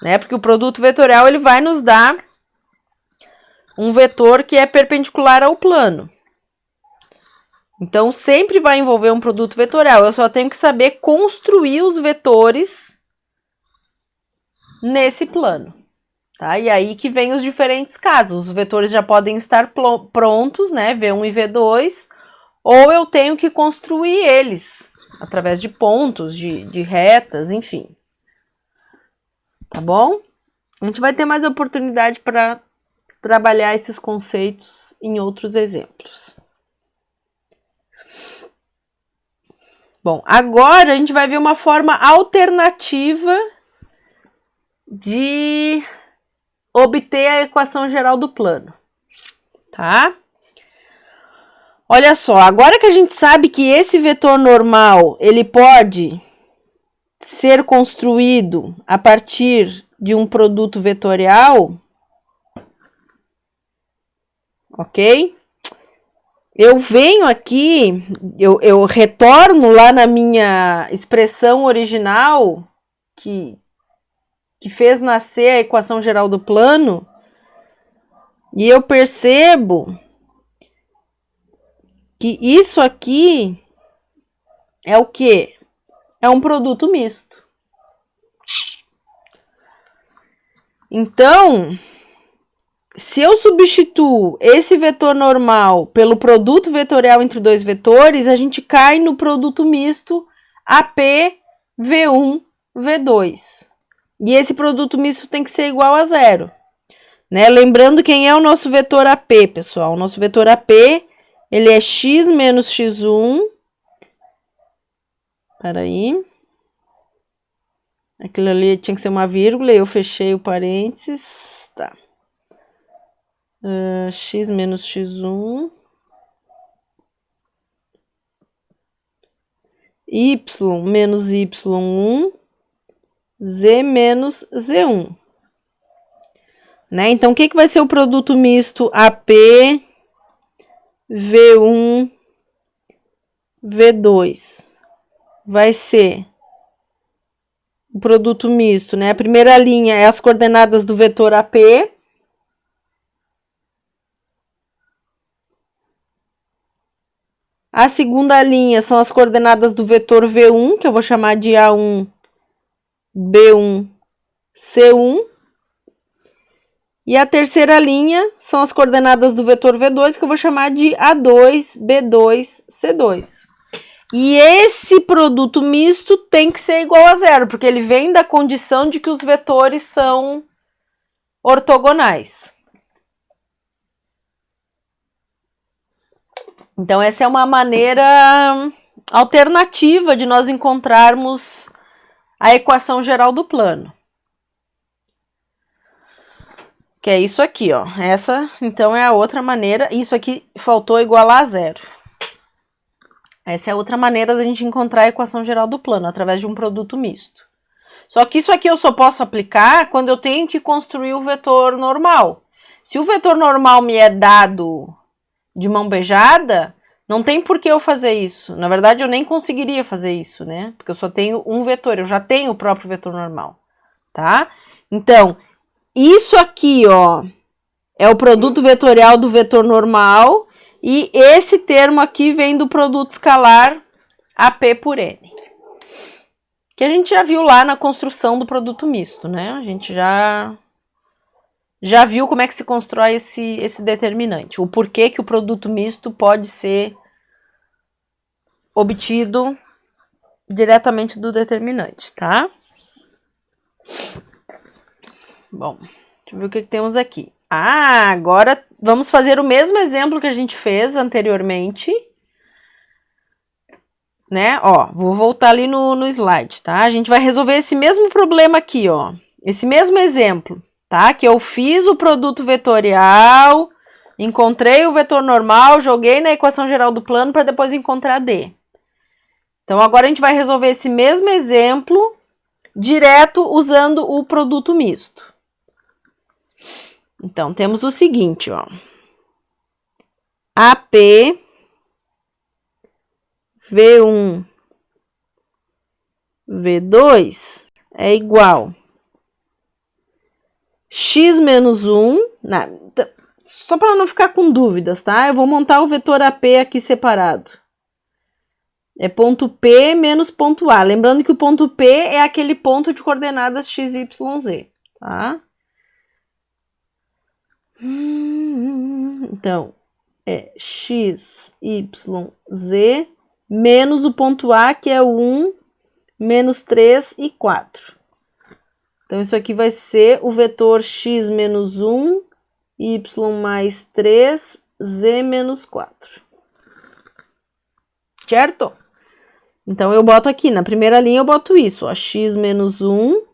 né? Porque o produto vetorial ele vai nos dar um vetor que é perpendicular ao plano. Então, sempre vai envolver um produto vetorial. Eu só tenho que saber construir os vetores nesse plano, tá? E aí que vem os diferentes casos. Os vetores já podem estar prontos, né? V1 e V2, ou eu tenho que construir eles através de pontos, de retas, enfim. Tá bom? A gente vai ter mais oportunidade para trabalhar esses conceitos em outros exemplos. Bom, agora a gente vai ver uma forma alternativa de obter a equação geral do plano, tá? Olha só, agora que a gente sabe que esse vetor normal, ele pode ser construído a partir de um produto vetorial, ok? eu venho aqui, eu retorno lá na minha expressão original, que fez nascer a equação geral do plano, e eu percebo que isso aqui é o quê? É um produto misto. Então, se eu substituo esse vetor normal pelo produto vetorial entre dois vetores, a gente cai no produto misto AP V1 V2. E esse produto misto tem que ser igual a zero. Né? Lembrando quem é o nosso vetor AP, pessoal. O nosso vetor AP, ele é x menos x1. Peraí. Aquilo ali tinha que ser uma vírgula, eu fechei o parênteses. Tá. X menos x1. Y menos y1. Z menos z1. Né? Então, o que vai ser o produto misto AP, V1, V2? Vai ser o produto misto, né? A primeira linha é as coordenadas do vetor AP. A segunda linha são as coordenadas do vetor V1, que eu vou chamar de A1, B1, C1. E a terceira linha são as coordenadas do vetor V2, que eu vou chamar de A2, B2, C2. E esse produto misto tem que ser igual a zero, porque ele vem da condição de que os vetores são ortogonais. Então, essa é uma maneira alternativa de nós encontrarmos a equação geral do plano. Que é isso aqui, ó. Essa, então, é a outra maneira. Isso aqui faltou igualar a zero. Essa é a outra maneira da gente encontrar a equação geral do plano, através de um produto misto. Só que isso aqui eu só posso aplicar quando eu tenho que construir o vetor normal. Se o vetor normal me é dado de mão beijada, não tem por que eu fazer isso. Na verdade, eu nem conseguiria fazer isso, né? Porque eu só tenho um vetor, eu já tenho o próprio vetor normal, tá? Então, isso aqui, ó, é o produto vetorial do vetor normal. E esse termo aqui vem do produto escalar AP por N. Que a gente já viu lá na construção do produto misto, né? A gente já viu como é que se constrói esse determinante. O porquê que o produto misto pode ser obtido diretamente do determinante, tá? Bom, deixa eu ver o que temos aqui. Ah, agora vamos fazer o mesmo exemplo que a gente fez anteriormente, né? Ó, vou voltar ali no slide, tá? A gente vai resolver esse mesmo problema aqui, ó. Esse mesmo exemplo, tá? Que eu fiz o produto vetorial, encontrei o vetor normal, joguei na equação geral do plano para depois encontrar D. Então, agora a gente vai resolver esse mesmo exemplo direto usando o produto misto. Então, temos o seguinte, ó. AP V1 V2 é igual x menos 1, só para não ficar com dúvidas, tá? Eu vou montar o vetor AP aqui separado. É ponto P menos ponto A. Lembrando que o ponto P é aquele ponto de coordenadas x, y, z, tá? Então, é x, y, z, menos o ponto A, que é o 1, menos 3 e 4. Então, isso aqui vai ser o vetor x menos 1, y mais 3, z menos 4. Certo? Então, eu boto aqui, na primeira linha eu boto isso, ó, x menos 1,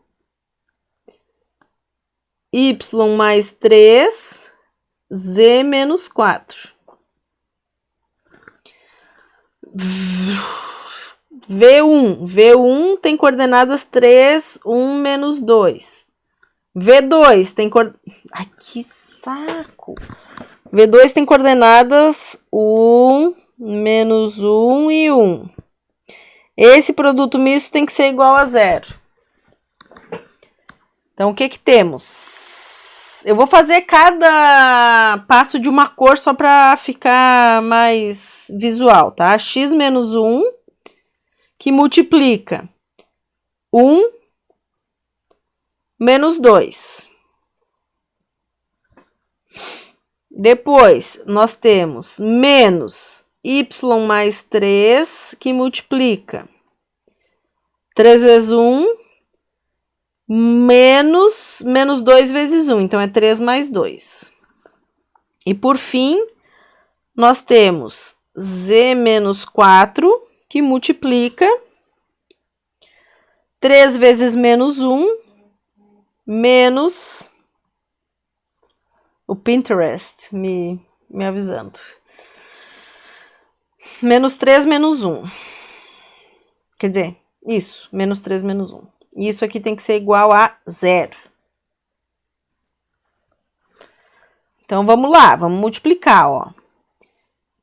y mais 3, z menos 4. V1 tem coordenadas 3, 1, menos 2. V2 tem coordenadas... Ai, que saco! V2 tem coordenadas 1, menos 1 e 1. Esse produto misto tem que ser igual a 0. Então, o que que temos? Eu vou fazer cada passo de uma cor só para ficar mais visual, tá? X menos 1, que multiplica 1 menos 2. Depois, nós temos menos y mais 3, que multiplica 3 vezes 1, menos 2 vezes 1. Então, é 3 mais 2. E, por fim, nós temos z menos 4, que multiplica 3 vezes menos 1, menos... O Pinterest me avisando. Menos 3 menos 1. Quer dizer, isso, menos 3 menos 1. Isso aqui tem que ser igual a 0. Então, vamos lá, vamos multiplicar, ó.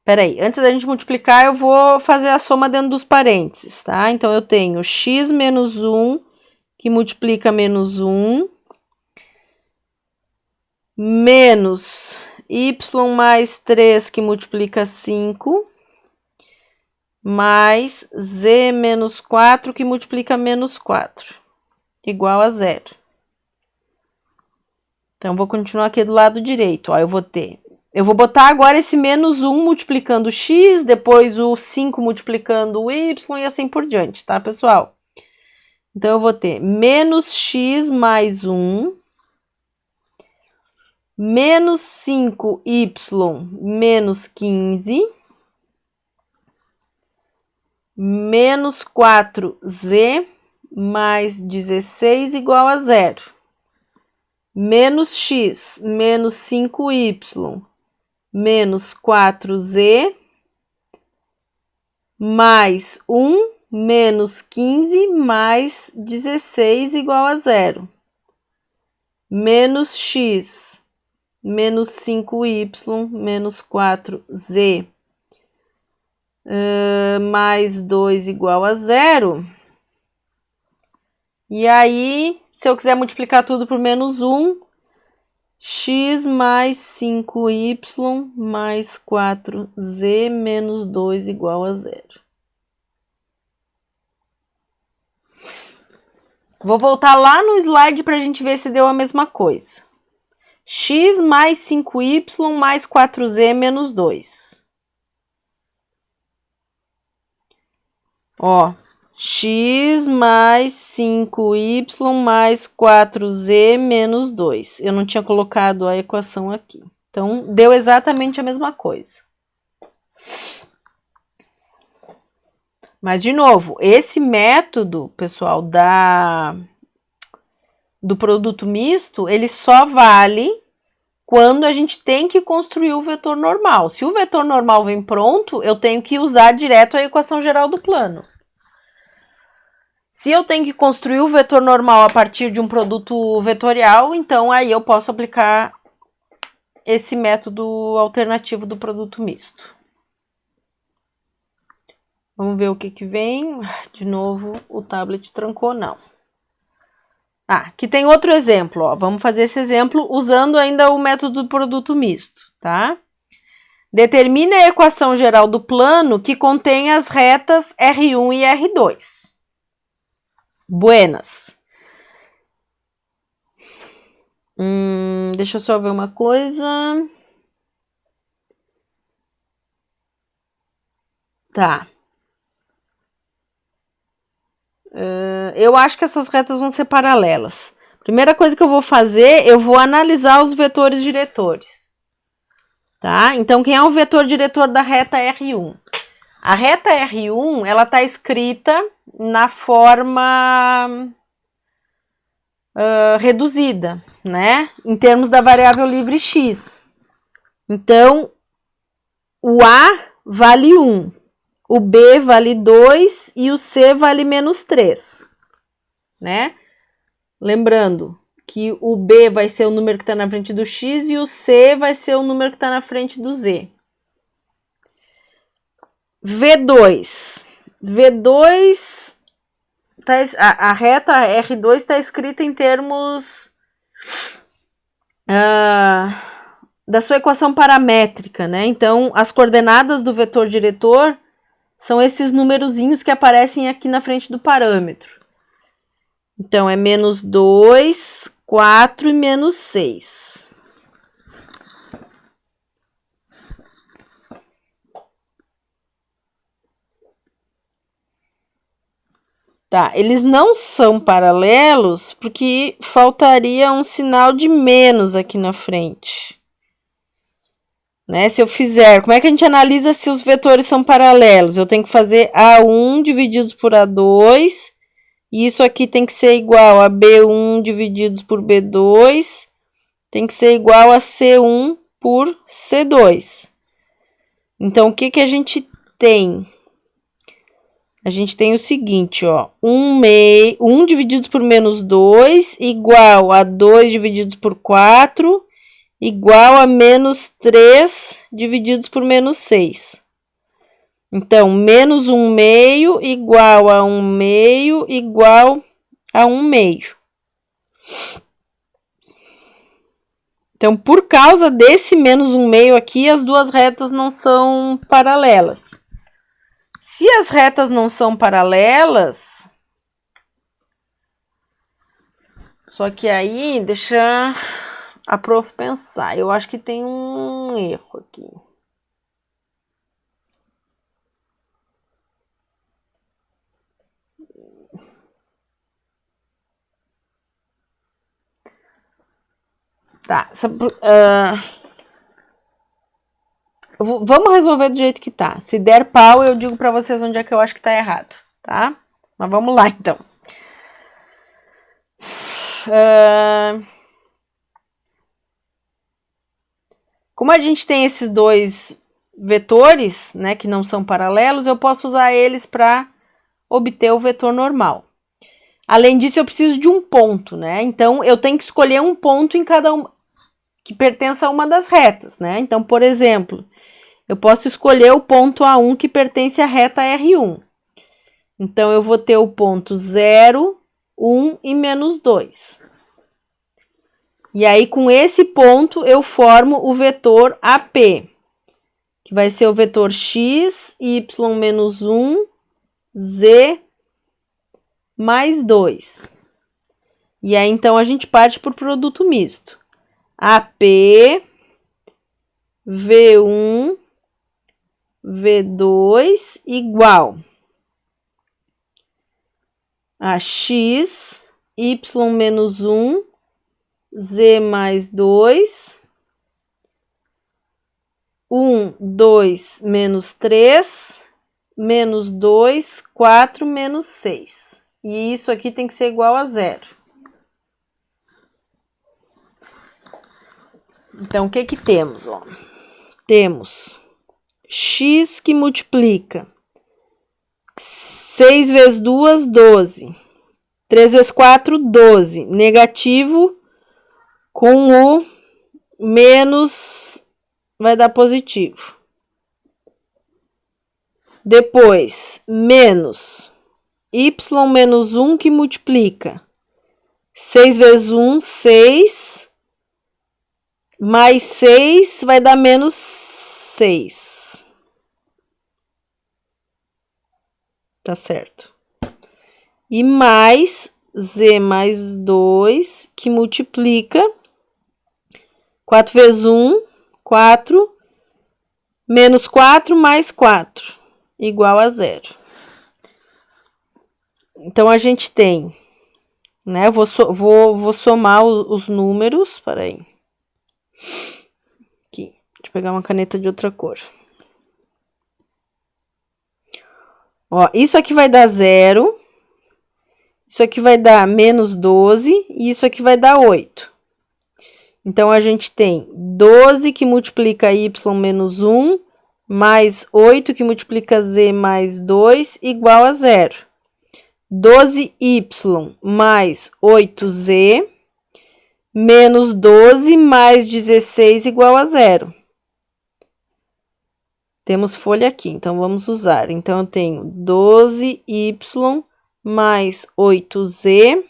Peraí, antes da gente multiplicar, eu vou fazer a soma dentro dos parênteses, tá? Então, eu tenho x menos 1, que multiplica menos 1, menos y mais 3, que multiplica 5, mais z menos 4, que multiplica menos 4, igual a 0. Então, vou continuar aqui do lado direito. Ó, eu vou botar agora esse menos 1 multiplicando x, depois o 5 multiplicando o y e assim por diante, tá, pessoal? Então, eu vou ter menos x mais 1, menos 5y menos 15, menos 4z mais 16 igual a 0. Menos x menos 5y menos 4z mais 1 menos 15 mais 16 igual a 0. Menos x menos 5y menos 4z mais 2 igual a 0. E aí, se eu quiser multiplicar tudo por menos 1, x mais 5y mais 4z menos 2 igual a 0. Vou voltar lá no slide para a gente ver se deu a mesma coisa. X mais 5y mais 4z menos 2. Ó, x mais 5y mais 4z menos 2. Eu não tinha colocado a equação aqui. Então, deu exatamente a mesma coisa. Mas, de novo, esse método, pessoal, do produto misto, ele só vale quando a gente tem que construir o vetor normal. Se o vetor normal vem pronto, eu tenho que usar direto a equação geral do plano. Se eu tenho que construir o vetor normal a partir de um produto vetorial, então aí eu posso aplicar esse método alternativo do produto misto. Vamos ver o que vem. De novo, o tablet trancou, não. Aqui tem outro exemplo, ó. Vamos fazer esse exemplo usando ainda o método do produto misto, tá? Determine a equação geral do plano que contém as retas R1 e R2. Buenas. Deixa eu só ver uma coisa. Tá. Eu acho que essas retas vão ser paralelas. Primeira coisa que eu vou fazer, eu vou analisar os vetores diretores. Tá? Então, quem é o vetor diretor da reta R1? A reta R1, ela está escrita na forma reduzida, né? Em termos da variável livre x. Então, o A vale 1, o B vale 2 e o C vale menos 3, né? Lembrando que o B vai ser o número que está na frente do X e o C vai ser o número que está na frente do Z. V2. V2, a reta R2 está escrita em termos da sua equação paramétrica, né? Então, as coordenadas do vetor diretor são esses numerozinhos que aparecem aqui na frente do parâmetro. Então, é menos 2, 4 e menos 6. Tá, eles não são paralelos porque faltaria um sinal de menos aqui na frente. Né? Se eu fizer, como é que a gente analisa se os vetores são paralelos? Eu tenho que fazer A1 divididos por A2, e isso aqui tem que ser igual a B1 divididos por B2, tem que ser igual a C1 por C2. Então, o que que a gente tem? A gente tem o seguinte, ó, 1 divididos por menos 2 igual a 2 divididos por 4 igual a menos 3 divididos por menos 6. Então, menos 1 meio igual a 1 meio igual a 1 meio. Então, por causa desse menos 1 meio aqui, as duas retas não são paralelas. Se as retas não são paralelas, só que aí, deixa a prof pensar, eu acho que tem um erro aqui. Tá, vamos resolver do jeito que tá. Se der pau, eu digo pra vocês onde é que eu acho que tá errado, tá? Mas vamos lá, então. Como a gente tem esses dois vetores, né, que não são paralelos, eu posso usar eles para obter o vetor normal. Além disso, eu preciso de um ponto, né? Então, eu tenho que escolher um ponto em cada uma que pertença a uma das retas, né? Então, por exemplo, eu posso escolher o ponto A1 que pertence à reta R1. Então, eu vou ter o ponto 0, 1 e menos 2. E aí, com esse ponto, eu formo o vetor AP, que vai ser o vetor x, y menos 1, z mais 2. E aí, então, a gente parte por produto misto. AP, V1, V2 igual a x, y menos 1, z mais 2, 1, 2 menos 3, menos 2, 4 menos 6. E isso aqui tem que ser igual a 0. Então, o que que temos? Ó? Temos x que multiplica 6 vezes 2, 12. 3 vezes 4, 12. Negativo com o menos vai dar positivo. Depois, menos y menos 1 que multiplica 6 vezes 1, 6. Mais 6 vai dar menos 6. Tá certo. E mais z mais 2, que multiplica 4 vezes 1, 4, menos 4 mais 4, igual a 0. Então, a gente tem, né? Vou somar os números, peraí. Aqui, deixa eu pegar uma caneta de outra cor. Ó, isso aqui vai dar 0, isso aqui vai dar menos 12 e isso aqui vai dar 8. Então, a gente tem 12 que multiplica y menos 1, mais 8 que multiplica z mais 2, igual a 0. 12y mais 8z menos 12 mais 16 igual a 0. Temos folha aqui, então vamos usar. Então, eu tenho 12y mais 8z,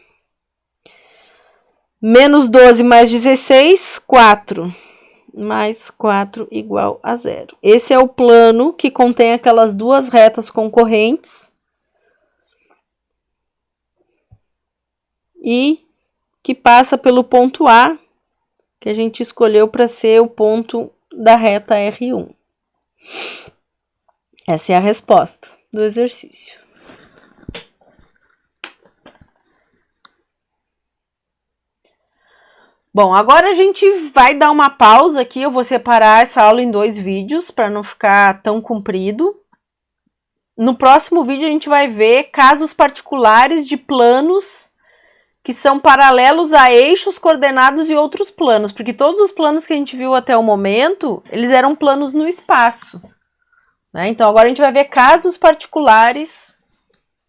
menos 12 mais 16, 4. Mais 4 igual a 0. Esse é o plano que contém aquelas duas retas concorrentes e que passa pelo ponto A, que a gente escolheu para ser o ponto da reta R1. Essa é a resposta do exercício. Bom, agora a gente vai dar uma pausa aqui, eu vou separar essa aula em 2 vídeos para não ficar tão comprido. No próximo vídeo a gente vai ver casos particulares de planos que são paralelos a eixos, coordenados e outros planos, porque todos os planos que a gente viu até o momento, eles eram planos no espaço, né? Então agora a gente vai ver casos particulares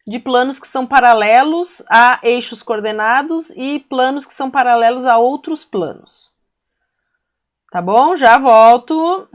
de planos que são paralelos a eixos coordenados e planos que são paralelos a outros planos. Tá bom? Já volto.